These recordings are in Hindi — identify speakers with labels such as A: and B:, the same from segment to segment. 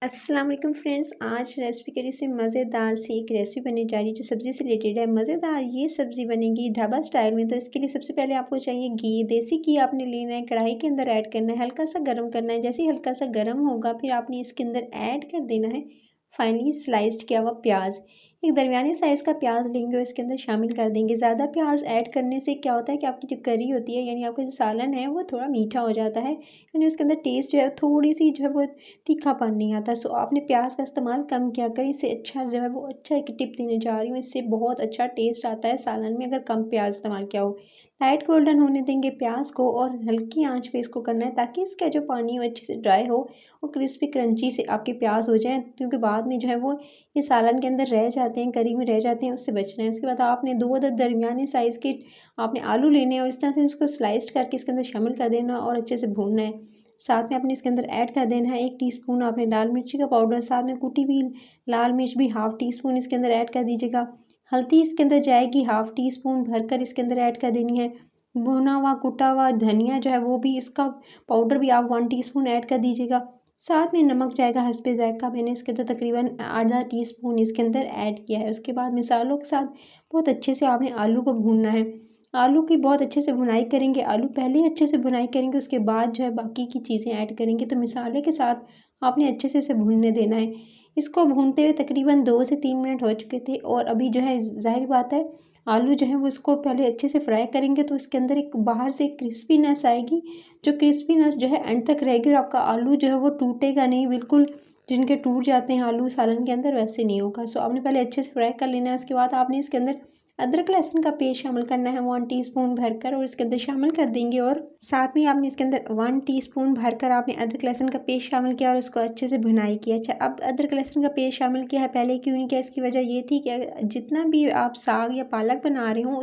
A: अस्सलाम वालेकुम फ्रेंड्स। आज रेसिपी के लिए से मज़ेदार सी एक रेसिपी बनने जा रही है जो सब्ज़ी से रिलेटेड है। मज़ेदार ये सब्ज़ी बनेगी ढाबा स्टाइल में। तो इसके लिए सबसे पहले आपको चाहिए घी। देसी घी आपने लेना है, कढ़ाई के अंदर ऐड करना है, हल्का सा गर्म करना है। जैसे ही हल्का सा गर्म होगा फिर आपने इसके अंदर ऐड कर देना है फाइनली स्लाइस्ड किया हुआ प्याज। एक दरमियाने साइज़ का प्याज लेंगे और इसके अंदर शामिल कर देंगे। ज़्यादा प्याज ऐड करने से क्या होता है कि आपकी जो करी होती है यानी आपका जो सालन है वो थोड़ा मीठा हो जाता है, यानी उसके अंदर टेस्ट जो है थोड़ी सी जो है वो तीखापन नहीं आता। सो आपने प्याज का इस्तेमाल कम किया करें। इससे अच्छा जो है वो अच्छा एक टिप देने जा रही हूँ, इससे बहुत अच्छा टेस्ट आता है सालन में अगर कम प्याज इस्तेमाल किया हो। लाइट गोल्डन होने देंगे प्याज को और हल्की आंच पे इसको करना है ताकि इसका जो पानी है वो अच्छे से ड्राई हो और क्रिस्पी क्रंची से आपके प्याज हो जाएँ, क्योंकि बाद में जो है वो ये सालन के अंदर रह जाते हैं, करी में रह जाते हैं, उससे बचना है। उसके बाद आपने 2 अदद दरमियाने साइज़ के आपने आलू लेने हैं और इस तरह से इसको स्लाइस्ड करके इसके अंदर शामिल कर देना और अच्छे से भूनना है। साथ में आपने इसके अंदर ऐड कर देना है 1 टीस्पून आपने लाल मिर्ची का पाउडर, साथ में कुटी हुई लाल मिर्च भी हाफ़ टी स्पून इसके अंदर ऐड कर दीजिएगा। हल्दी इसके अंदर जाएगी हाफ़ टी स्पून भरकर इसके अंदर ऐड कर देनी है। भुना हुआ कुटा हुआ धनिया जो है वो भी इसका पाउडर भी आप 1 टीस्पून ऐड कर दीजिएगा। साथ में नमक जाएगा हस्बे ज़ायक़ा, मैंने इसके अंदर तकरीबन आधा टीस्पून इसके अंदर ऐड किया है। उसके बाद मसालों के साथ बहुत अच्छे से आपने आलू को भूनना है। आलू की बहुत अच्छे से भुनाई करेंगे, आलू पहले ही अच्छे से भुनाई करेंगे, उसके बाद जो है बाकी की चीज़ें ऐड करेंगे। तो मसाले के साथ आपने अच्छे से इसे भूनने देना है। इसको भूनते हुए तकरीबन 2 से 3 मिनट हो चुके थे और अभी जो है ज़ाहिर बात है आलू जो है वो इसको पहले अच्छे से फ्राई करेंगे तो इसके अंदर एक बाहर से एक क्रिस्पीनेस आएगी, जो क्रिस्पीनेस जो है एंड तक रहेगी और आपका आलू जो है वो टूटेगा नहीं, बिल्कुल जिनके टूट जाते हैं आलू सालन के अंदर वैसे नहीं होगा। सो आपने पहले अच्छे से फ्राई कर लेना है। उसके बाद आपने इसके अंदर अदरक लहसुन का पेस्ट शामिल करना है 1 टीस्पून भरकर और इसके अंदर शामिल कर देंगे और साथ में आपने इसके अंदर 1 टीस्पून भरकर आपने अदरक लहसुन का पेस्ट शामिल किया और इसको अच्छे से भुनाई किया। अच्छा, अब अदरक लहसुन का पेस्ट शामिल किया है, पहले क्यों नहीं किया, इसकी वजह ये थी कि जितना भी आप साग या पालक बना रहे हो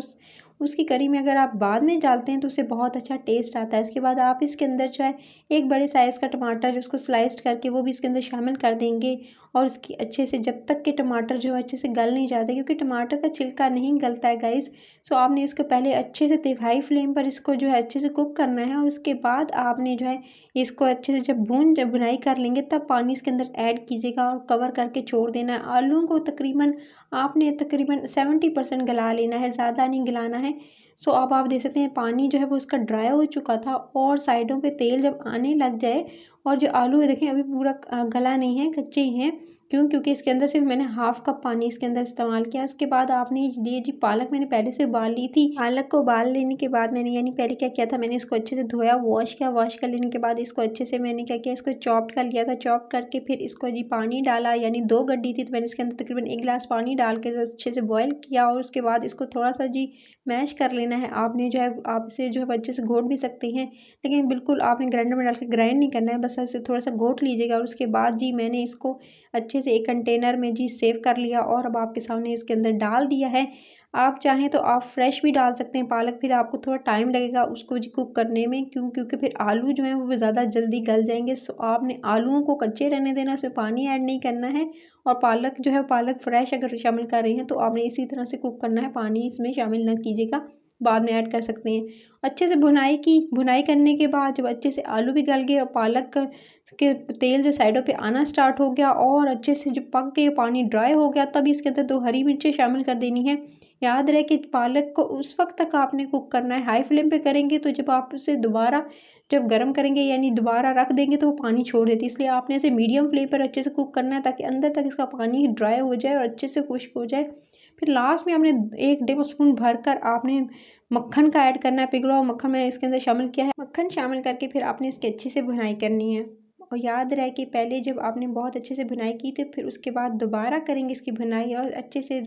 A: उसकी करी में अगर आप बाद में डालते हैं तो उससे बहुत अच्छा टेस्ट आता है। इसके बाद आप इसके अंदर जो है एक बड़े साइज़ का टमाटर जिसको स्लाइस्ड करके वो भी इसके अंदर शामिल कर देंगे और उसकी अच्छे से जब तक कि टमाटर जो है अच्छे से गल नहीं जाते, क्योंकि टमाटर का छिलका नहीं गलता है गाइज़। सो आपने इसको पहले अच्छे से हाई फ्लेम पर इसको जो है अच्छे से कुक करना है और उसके बाद आपने जो है इसको अच्छे से जब भुनाई कर लेंगे तब पानी इसके अंदर ऐड कीजिएगा और कवर करके छोड़ देना है। आलूओं को आपने तकरीबन 70% गला लेना है, ज़्यादा नहीं गलाना है। सो अब आप देख सकते हैं पानी जो है वो इसका ड्राई हो चुका था और साइडों पे तेल जब आने लग जाए और जो आलू है देखें अभी पूरा गला नहीं है, कच्चे ही हैं। क्यों? क्योंकि इसके अंदर सिर्फ मैंने हाफ़ कप पानी इसके अंदर इस्तेमाल किया। उसके बाद आपने ये जी पालक मैंने पहले से उबाल ली थी। पालक को उबाल लेने के बाद मैंने यानी पहले क्या किया था, मैंने इसको अच्छे से धोया, वॉश किया। वॉश कर लेने के बाद इसको अच्छे से मैंने क्या किया, इसको चॉप्ड कर लिया था। चॉप करके फिर इसको जी पानी डाला, यानी 2 गड्डी थी तो मैंने इसके अंदर तकरीबन 1 गिलास पानी डाल के अच्छे से बॉयल किया और उसके बाद इसको थोड़ा-सा जी मैश कर लेना है। आपने जो है आप इसे जो है अच्छे से घोट भी सकते हैं, लेकिन बिल्कुल आपने ग्राइंडर में डाल के ग्राइंड नहीं करना है, बस ऐसे थोड़ा-सा घोट लीजिएगा और उसके बाद जी मैंने इसको अच्छे से एक कंटेनर में जी सेव कर लिया और अब आपके सामने इसके अंदर डाल दिया है। आप चाहें तो आप फ्रेश भी डाल सकते हैं पालक, फिर आपको थोड़ा टाइम लगेगा उसको जी कुक करने में, क्योंकि फिर आलू जो हैं वो ज़्यादा जल्दी गल जाएंगे। सो आपने आलूओं को कच्चे रहने देना, उसमें पानी ऐड नहीं करना है और पालक जो है पालक फ्रेश अगर शामिल कर रही हैं तो आपने इसी तरह से कुक करना है, पानी इसमें शामिल ना कीजिएगा, बाद में ऐड कर सकते हैं। अच्छे से भुनाई करने के बाद जब अच्छे से आलू भी गल गए और पालक के तेल जो साइडों पे आना स्टार्ट हो गया और अच्छे से जब पक के पानी ड्राई हो गया तब इसके अंदर 2 हरी मिर्चें शामिल कर देनी है। याद रहे कि पालक को उस वक्त तक आपने कुक करना है, हाई फ्लेम पे करेंगे तो जब आप उसे दोबारा जब गर्म करेंगे यानी दोबारा रख देंगे तो वो पानी छोड़ देती है, इसलिए आपने इसे मीडियम फ्लेम पर अच्छे से कुक करना है ताकि अंदर तक इसका पानी ड्राई हो जाए और अच्छे से खुश्क हो जाए। फिर लास्ट में आपने 1 टेबल स्पून भरकर आपने मक्खन का ऐड करना है, पिघला हुआ मक्खन मैंने इसके अंदर शामिल किया है। मक्खन शामिल करके फिर आपने इसकी अच्छे से भुनाई करनी है और याद रहे कि पहले जब आपने बहुत अच्छे से भुनाई की थी फिर उसके बाद दोबारा करेंगे इसकी भुनाई और अच्छे से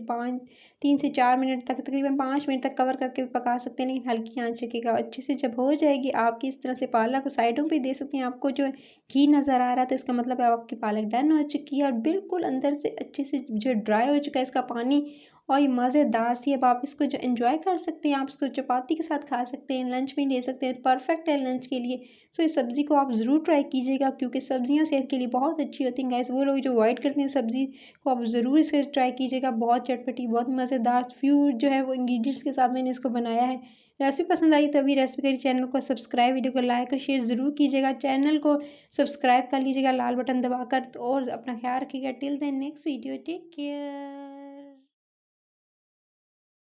A: 3 से 4 मिनट तक, तकरीबन 5 मिनट तक कवर करके भी पका सकते हैं, लेकिन हल्की आंच रखिएगा। अच्छे से जब हो जाएगी आपकी इस तरह से पालक साइडों पे दे सकते हैं, आपको जो घी नज़र आ रहा था इसका मतलब है आपकी पालक डन हो चुकी है और बिल्कुल अंदर से अच्छे से जो ड्राई हो चुका है इसका पानी और ये मज़ेदार सी। अब आप इसको जो एंजॉय कर सकते हैं, आप इसको चपाती के साथ खा सकते हैं, लंच में ले सकते हैं, परफेक्ट है लंच के लिए। सो इस सब्ज़ी को आप ज़रूर ट्राई कीजिएगा क्योंकि सब्ज़ियाँ सेहत के लिए बहुत अच्छी होती हैं गाइस। वो लोग जो अवॉइड करते हैं सब्ज़ी को आप ज़रूर इसे ट्राई कीजिएगा, बहुत चटपटी बहुत मज़ेदार फ्यू जो है वो इंग्रेडिएंट्स के साथ मैंने इसको बनाया है। रेसिपी पसंद आई तो अभी रेसिपी करी चैनल को सब्सक्राइब, वीडियो को लाइक और शेयर ज़रूर कीजिएगा। चैनल को सब्सक्राइब कर लीजिएगा लाल बटन दबाकर। तो और अपना ख्याल रखिएगा। Till then next video, take care.